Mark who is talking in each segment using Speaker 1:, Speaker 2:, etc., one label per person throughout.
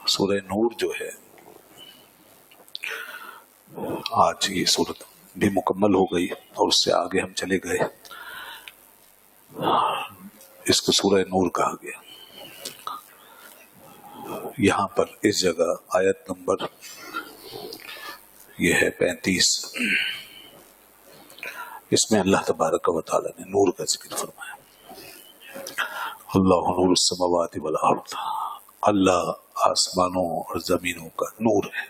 Speaker 1: سورہ نور جو ہے آج یہ سورت بھی مکمل ہو گئی اور اس سے آگے ہم چلے گئے. اس کو سورہ نور کہا گیا. یہاں پر اس جگہ آیت نمبر یہ ہے 35. اس میں اللہ تبارک و تعالی نے نور کا ذکر فرمایا. اللہ نور السماوات والارض، اللہ آسمانوں اور زمینوں کا نور ہے.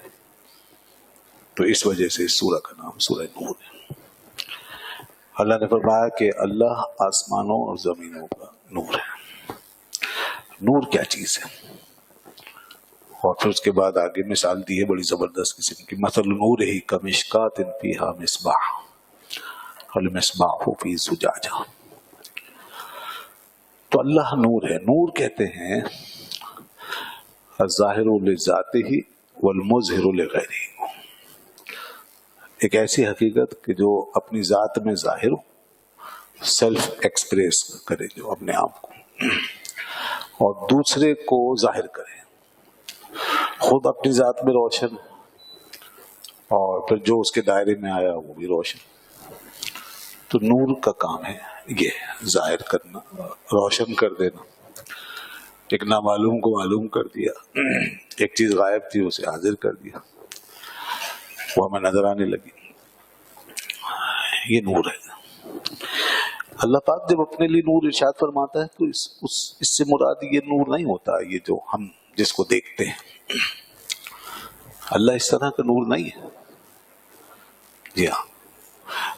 Speaker 1: تو اس وجہ سے اس سورہ کا نام سورہ نور ہے. اللہ نے فرمایا کہ اللہ آسمانوں اور زمینوں کا نور ہے. نور کیا چیز ہے؟ اور پھر اس کے بعد آگے مثال دی ہے بڑی زبردست قسم کی. مثل نورہ کمشکات فیہا مصباح المصباح فی زجاجہ. تو اللہ نور ہے. نور کہتے ہیں الظاہر لذاتہ والمظہر لغیرہ، ایک ایسی حقیقت کہ جو اپنی ذات میں ظاہر ہو، سیلف ایکسپریس کرے جو اپنے آپ کو، اور دوسرے کو ظاہر کرے. خود اپنی ذات میں روشن اور پھر جو اس کے دائرے میں آیا وہ بھی روشن. تو نور کا کام ہے یہ ظاہر کرنا، روشن کر دینا. ایک نامعلوم کو معلوم کر دیا، ایک چیز غائب تھی اسے حاضر کر دیا، وہ ہمیں نظر آنے لگی. یہ نور ہے. اللہ پاک جب اپنے لیے نور ارشاد فرماتا ہے تو اس سے مراد یہ نور نہیں ہوتا یہ جو ہم جس کو دیکھتے ہیں. اللہ اس طرح کا نور نہیں ہے. جی ہاں،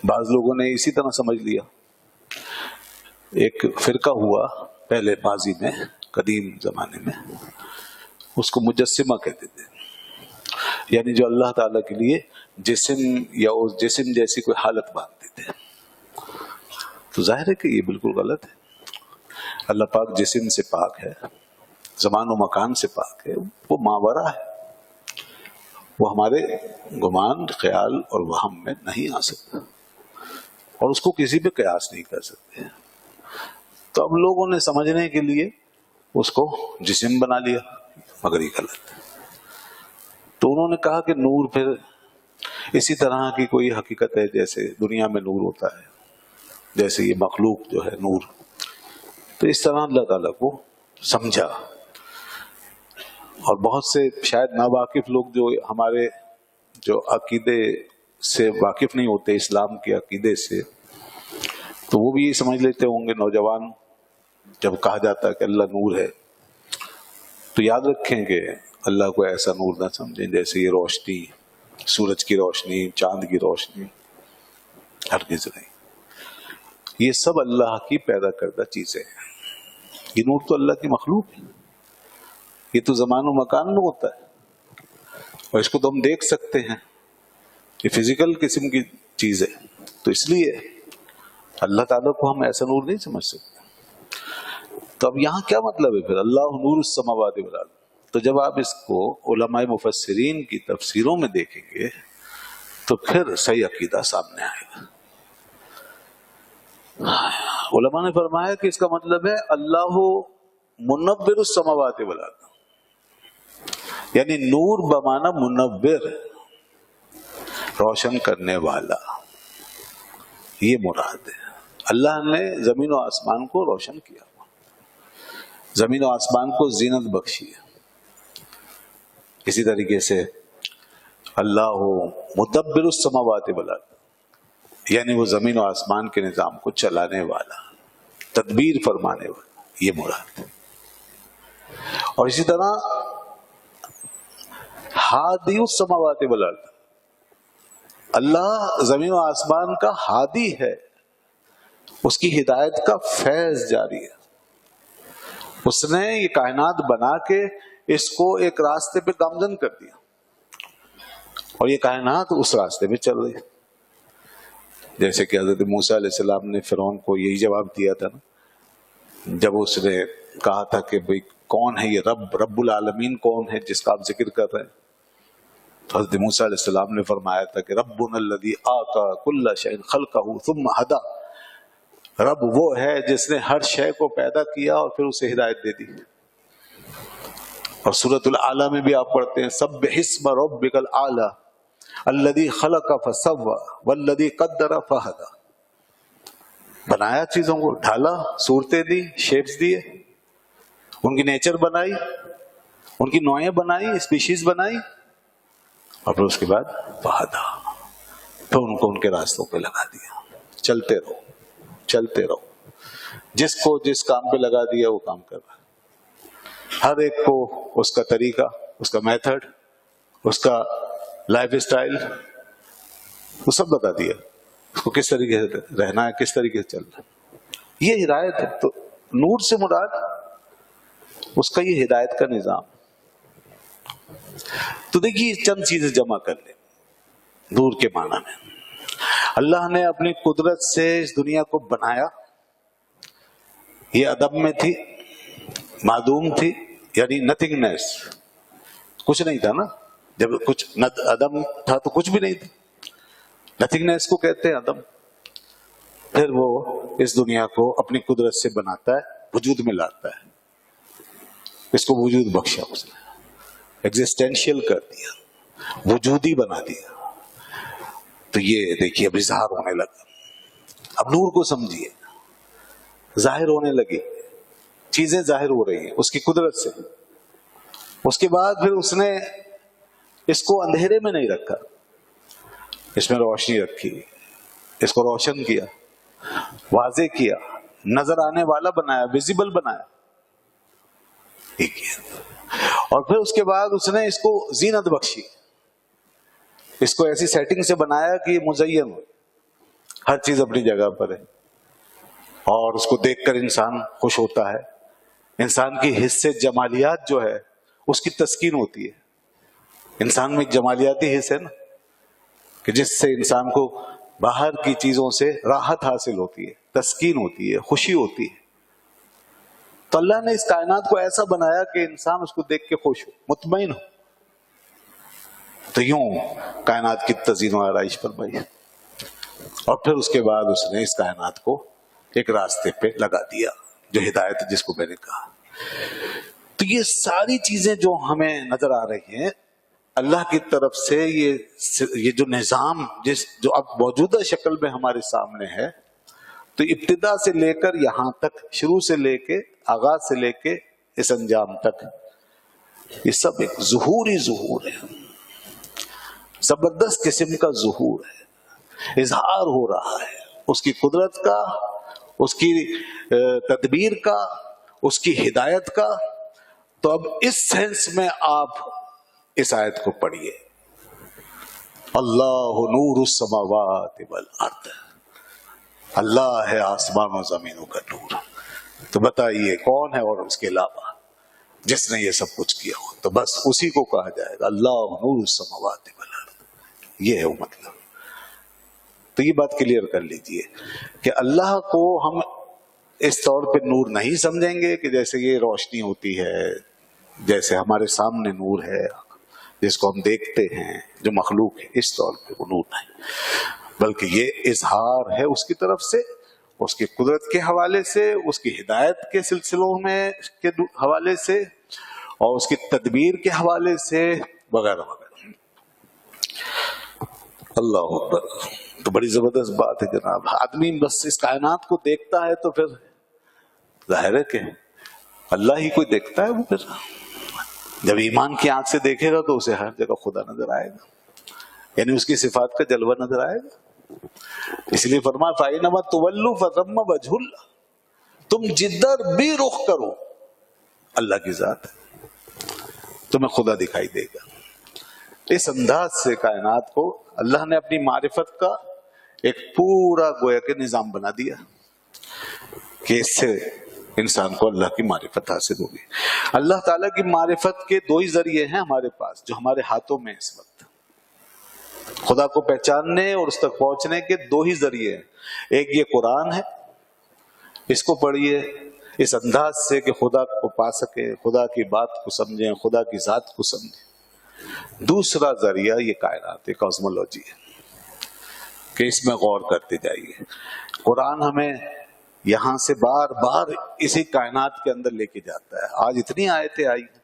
Speaker 1: بعض لوگوں نے اسی طرح سمجھ لیا. ایک فرقہ ہوا پہلے ماضی میں، قدیم زمانے میں، اس کو مجسمہ کہتے تھے. یعنی جو اللہ تعالیٰ کے لیے جسم یا اس جسم جیسی کوئی حالت باندھتے تھے. تو ظاہر ہے کہ یہ بالکل غلط ہے. اللہ پاک جسم سے پاک ہے، زمان و مکان سے پاک ہے. وہ ماورا ہے، وہ ہمارے گمان، خیال اور وہم میں نہیں آ سکتا، اور اس کو کسی پہ قیاس نہیں کر سکتے. تو اب لوگوں نے سمجھنے کے لیے اس کو جسم بنا لیا، مگر یہ غلط ہے. تو انہوں نے کہا کہ نور پھر اسی طرح کی کوئی حقیقت ہے جیسے دنیا میں نور ہوتا ہے، جیسے یہ مخلوق جو ہے نور. تو اس طرح اللہ تعالیٰ کو سمجھا. اور بہت سے شاید ناواقف لوگ جو ہمارے جو عقیدے سے واقف نہیں ہوتے، اسلام کے عقیدے سے، تو وہ بھی یہ سمجھ لیتے ہوں گے. نوجوان جب کہا جاتا ہے کہ اللہ نور ہے تو یاد رکھیں کہ اللہ کو ایسا نور نہ سمجھیں جیسے یہ روشنی، سورج کی روشنی، چاند کی روشنی. ہرگز نہیں. یہ سب اللہ کی پیدا کردہ چیزیں ہیں. یہ نور تو اللہ کی مخلوق ہے. یہ تو زمان و مکان میں ہوتا ہے اور اس کو تو ہم دیکھ سکتے ہیں. یہ فزیکل قسم کی چیز ہے. تو اس لیے اللہ تعالیٰ کو ہم ایسا نور نہیں سمجھ سکتے. تو اب یہاں کیا مطلب ہے پھر اللہ نور السماوات والارض؟ تو جب آپ اس کو علماء مفسرین کی تفسیروں میں دیکھیں گے تو پھر صحیح عقیدہ سامنے آئے گا. علماء نے فرمایا کہ اس کا مطلب ہے اللہ منور السماوات والارض، یعنی نور بمعنی منور، روشن کرنے والا. یہ مراد ہے. اللہ نے زمین و آسمان کو روشن کیا، زمین و آسمان کو زینت بخشی ہے. اسی طریقے سے اللہ مدبر السماوات والارض، یعنی وہ زمین و آسمان کے نظام کو چلانے والا، تدبیر فرمانے والا. یہ مراد ہے. اور اسی طرح ہادی السماوات والارض، اللہ زمین و آسمان کا ہادی ہے، اس کی ہدایت کا فیض جاری ہے. اس نے یہ کائنات بنا کے اس کو ایک راستے پہ گامزن کر دیا اور یہ کائنات اس راستے پہ چل رہی ہے. جیسے کہ حضرت موسیٰ علیہ السلام نے فرعون کو یہی جواب دیا تھا نا، جب اس نے کہا تھا کہ بھئی کون ہے یہ رب العالمین کون ہے جس کا آپ ذکر کر رہے ہیں؟ تو حضرت موسیٰ علیہ السلام نے فرمایا تھا کہ ربنا الذی اعطی کل شیء خلقہ ثم ہدی، رب وہ ہے جس نے ہر شے کو پیدا کیا اور پھر اسے ہدایت دے دی. اور سورۃ الاعلی میں بھی آپ پڑھتے ہیں سبح اسم ربک الاعلی الذی خلق فسوی والذی قدر فہدی. بنایا چیزوں کو، ڈھالا، صورتیں دی، شیپس دیے، ان کی نیچر بنائی، ان کی نوعیں بنائی، اسپیشیز بنائی، اور پھر اس کے بعد فہدی، پھر ان کو ان کے راستوں پہ لگا دیا. چلتے رہو چلتے رہو، جس کو جس کام پہ لگا دیا وہ کام کر رہا ہے. ہر ایک کو اس کا طریقہ، اس کا میتھڈ، اس کا لائف اسٹائل وہ سب بتا دیا، اس کو کس طریقے سے رہنا ہے، کس طریقے سے چلنا ہے. یہ ہدایت ہے. تو نور سے مراد اس کا یہ ہدایت کا نظام. تو دیکھیے چند چیزیں جمع کر لیں نور کے معنی میں. اللہ نے اپنی قدرت سے اس دنیا کو بنایا. یہ عدم میں تھی، معدوم تھی، یعنی نتھنگنیس، کچھ نہیں تھا نا. جب کچھ عدم تھا تو کچھ بھی نہیں تھا. نتھنگنیس کو کہتے ہیں عدم. پھر وہ اس دنیا کو اپنی قدرت سے بناتا ہے، وجود میں لاتا ہے، اس کو وجود بخشا، اس نے ایگزسٹینشیل کر دیا، وجودی بنا دیا. تو یہ دیکھیے اب اظہار ہونے لگا. اب نور کو سمجھیے، ظاہر ہونے لگی، چیزیں ظاہر ہو رہی ہیں اس کی قدرت سے. اس کے بعد پھر اس نے اس کو اندھیرے میں نہیں رکھا، اس میں روشنی رکھی، اس کو روشن کیا، واضح کیا، نظر آنے والا بنایا، ویزیبل بنایا. ٹھیک ہے. اور پھر اس کے بعد اس نے اس کو زینت بخشی، اس کو ایسی سیٹنگ سے بنایا کہ یہ مزین ہو، ہر چیز اپنی جگہ پر ہے، اور اس کو دیکھ کر انسان خوش ہوتا ہے. انسان کی حصے جمالیات جو ہے اس کی تسکین ہوتی ہے. انسان میں ایک جمالیاتی حص ہے نا، کہ جس سے انسان کو باہر کی چیزوں سے راحت حاصل ہوتی ہے، تسکین ہوتی ہے، خوشی ہوتی ہے. تو اللہ نے اس کائنات کو ایسا بنایا کہ انسان اس کو دیکھ کے خوش ہو، مطمئن ہو. تو یوں کائنات کی تزئین و آرائش فرمائی. اور پھر اس کے بعد اس نے اس کائنات کو ایک راستے پہ لگا دیا جو ہدایت جس کو میں نے کہا. تو یہ ساری چیزیں جو ہمیں نظر آ رہی ہیں اللہ کی طرف سے، یہ جو نظام جو اب موجودہ شکل میں ہمارے سامنے ہے، تو ابتدا سے لے کر یہاں تک، شروع سے لے کے آغاز سے لے کے اس انجام تک، یہ سب ایک ظہور ہے، زبردست قسم کا ظہور ہے. اظہار ہو رہا ہے اس کی قدرت کا، اس کی تدبیر کا، اس کی ہدایت کا. تو اب اس سینس میں آپ اس آیت کو پڑھیے، اللہ نور السماوات والارض، اللہ ہے آسمان و زمینوں کا نور. تو بتائیے کون ہے اور اس کے علاوہ جس نے یہ سب کچھ کیا ہو؟ تو بس اسی کو کہا جائے گا اللہ نور السماوات والارض. یہ ہے وہ مطلب. تو یہ بات کلیئر کر لیجئے کہ اللہ کو ہم اس طور پہ نور نہیں سمجھیں گے کہ جیسے یہ روشنی ہوتی ہے، جیسے ہمارے سامنے نور ہے جس کو ہم دیکھتے ہیں، جو مخلوق ہے، اس طور پہ وہ نور نہیں، بلکہ یہ اظہار ہے اس کی طرف سے، اس کی قدرت کے حوالے سے، اس کی ہدایت کے سلسلوں میں کے حوالے سے، اور اس کی تدبیر کے حوالے سے، وغیرہ وغیرہ. اللہ اکبر. تو بڑی زبردست بات ہے جناب. آدمی بس اس کائنات کو دیکھتا ہے تو پھر ظاہر ہے کہ اللہ ہی کوئی دیکھتا ہے. وہ پھر جب ایمان کی آنکھ سے دیکھے گا تو اسے ہر جگہ خدا نظر آئے گا، یعنی اس کی صفات کا جلوہ نظر آئے گا. اس لیے فرمایا فَإِنَّمَا تُوَلُّوا فَثَمَّ وَجْهُ اللَّهِ، تم جدھر بھی رخ کرو اللہ کی ذات ہے، تمہیں خدا دکھائی دے گا. اس انداز سے کائنات کو اللہ نے اپنی معرفت کا ایک پورا گویا کہ نظام بنا دیا کہ اس سے انسان کو اللہ کی معرفت حاصل ہوگی. اللہ تعالیٰ کی معرفت کے دو ہی ذریعے ہیں ہمارے پاس جو ہمارے ہاتھوں میں اس وقت. خدا کو پہچاننے اور اس تک پہنچنے کے دو ہی ذریعے ہیں. ایک یہ قرآن ہے، اس کو پڑھیے اس انداز سے کہ خدا کو پا سکے، خدا کی بات کو سمجھیں، خدا کی ذات کو سمجھیں. دوسرا ذریعہ یہ کائنات کاسمولوجی ہے کہ اس میں غور کرتے جائیے. قرآن ہمیں یہاں سے بار بار اسی کائنات کے اندر لے کے جاتا ہے. آج اتنی آیتیں آئی ہیں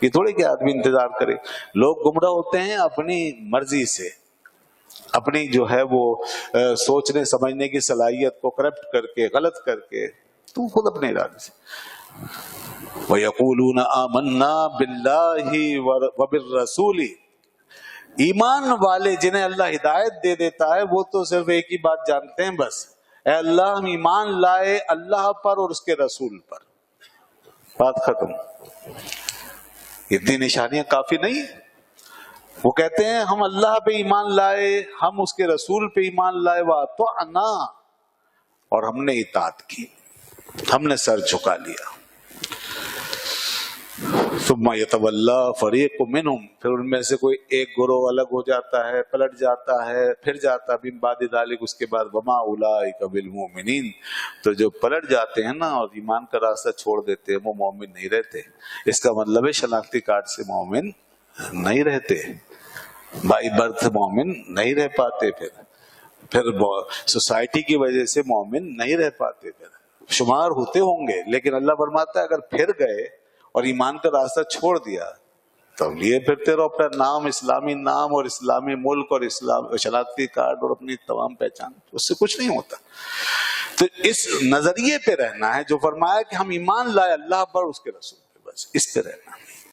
Speaker 1: یہ تھوڑی کہ آدمی انتظار کرے. لوگ گمراہ ہوتے ہیں اپنی مرضی سے، اپنی جو ہے وہ سوچنے سمجھنے کی صلاحیت کو کرپٹ کر کے، غلط کر کے، تو خود اپنے ارادے سے. وَيَقُولُونَ آمَنَّا بِاللَّهِ وَبِالرَّسُولِ، ایمان والے جنہیں اللہ ہدایت دے دیتا ہے وہ تو صرف ایک ہی بات جانتے ہیں، بس اے اللہ ہم ایمان لائے اللہ پر اور اس کے رسول پر، بات ختم. اتنی نشانیاں کافی نہیں؟ وہ کہتے ہیں ہم اللہ پہ ایمان لائے، ہم اس کے رسول پہ ایمان لائے، وَأَطَعْنَا، اور ہم نے اطاعت کی، ہم نے سر جھکا لیا. ثم يتولى فريق منهم، پھر ان میں سے کوئی ایک گروہ الگ ہو جاتا ہے، پلٹ جاتا ہے، پھر جاتا ہے. من بعد ذلك، اس کے بعد وما اولئک بالمؤمنین، تو جو پلٹ جاتے ہیں نا اور ایمان کا راستہ چھوڑ دیتے ہیں وہ مومن نہیں رہتے. اس کا مطلب ہے شناختی کارڈ سے مومن نہیں رہتے، بائی برتھ مومن نہیں رہ پاتے، پھر سوسائٹی کی وجہ سے مومن نہیں رہ پاتے، پھر شمار ہوتے ہوں گے. لیکن اللہ فرماتا ہے اگر پھر گئے اور ایمان کا راستہ چھوڑ دیا تو لیے پھرتے رہو اپنا نام، اسلامی نام اور اسلامی ملک اور اسلام شناختی کارڈ اور اپنی تمام پہچان، اس سے کچھ نہیں ہوتا. تو اس نظریے پہ رہنا ہے جو فرمایا کہ ہم ایمان لائے اللہ پر اس کے رسول پہ، بس اس پہ رہنا.